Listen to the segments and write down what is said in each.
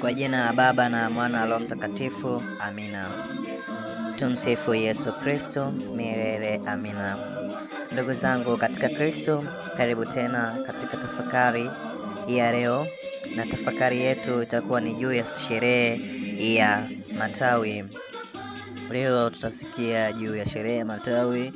Kwa jina la Baba na Mwana na Roho Mtakatifu, amina. Tumsifu Yesu Kristo milele, amina. Ndugu zangu katika Kristo, karibu tena katika tafakari ya leo, na tafakari yetu itakuwa ni juu ya sherehe ya matawi. Leo tutasikia juu ya sherehe ya matawi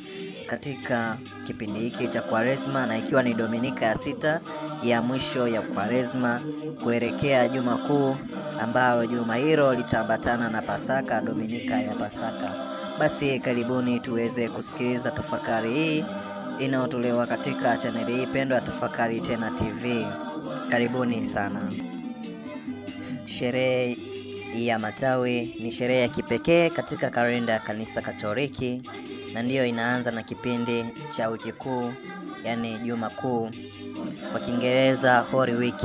katika kipindi hiki cha Kwaresma, na ikiwa ni Dominika ya 6 ya mwisho ya Kwaresma kuelekea Juma Kuu, ambalo juma hilo litaambatana na Pasaka, Dominika ya Pasaka. Basi karibuni tuweze kusikiliza tafakari hii inayotolewa katika chaneli hii pendwa ya Tafakari Tena TV. Karibuni sana. Sherehe ya matawi ni sherehe ya kipekee katika kalenda ya Kanisa Katoliki, na ndiyo inaanza na kipindi cha wiki kuu, yani Juma Kuu, kwa Kiingereza Holy Week,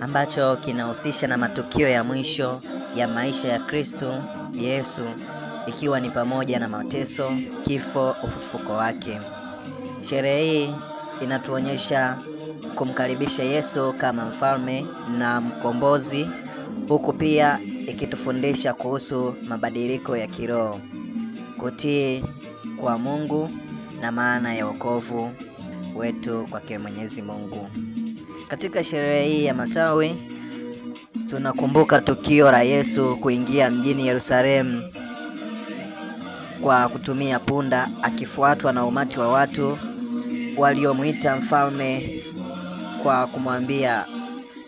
ambacho kinahusisha na matukio ya mwisho ya maisha ya Kristo Yesu, ikiwa ni pamoja na mateso, kifo, ufufuko wake. Sherehe hii inatuonyesha kumkaribisha Yesu kama mfalme na mkombozi, huku pia ikitufundisha kuhusu mabadiliko ya kiroho, kutii kwa Mungu na maana ya wokovu wetu kwake Mwenyezi Mungu. Katika sherehe hii ya matawi tunakumbuka tukio la Yesu kuingia mjini Yerusalemu kwa kutumia punda, akifuatwa na umati wa watu waliomwita mfalme kwa kumwambia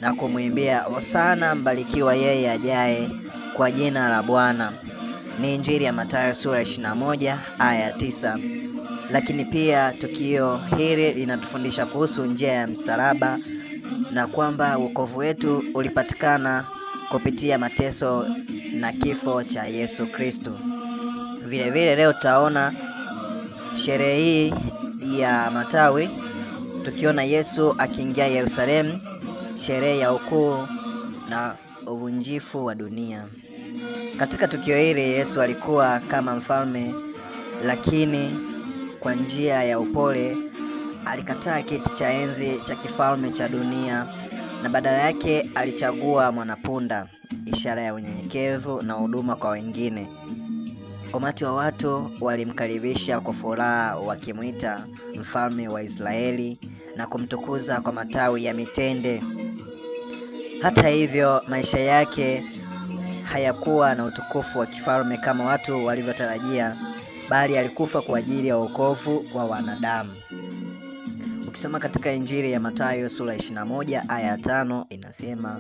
na kumwimbia Hosana, mbarikiwa yeye ajaye kwa jina la Bwana. Ni Injili ya Mathayo sura 21 aya 9. Lakini pia tukio hili linatufundisha kuhusu njia ya msalaba, na kwamba wokovu wetu ulipatikana kupitia mateso na kifo cha Yesu Kristo. Vile vile leo tutaona sherehe hii ya matawi tukiona Yesu akiingia Yerusalemu, sherehe ya ukuu na uvunjifu wa dunia. Katika tukio hili Yesu alikuwa kama mfalme, lakini kwa njia ya upole alikataa kiti cha enzi cha kifalme cha dunia, na badala yake alichagua mwanapunda, ishara ya unyenyekevu na huduma kwa wengine. Umati wa watu walimkaribisha kwa furaha, wakimwita mfalme wa Israeli na kumtukuza kwa matawi ya mitende. Hata hivyo, maisha yake hayakuwa na utukufu wa kifalme kama watu walivyotarajia, bali alikufa kwa ajili ya wokovu wa wanadamu. Ukisoma katika Injili ya Mathayo sura 21 aya 5 inasema,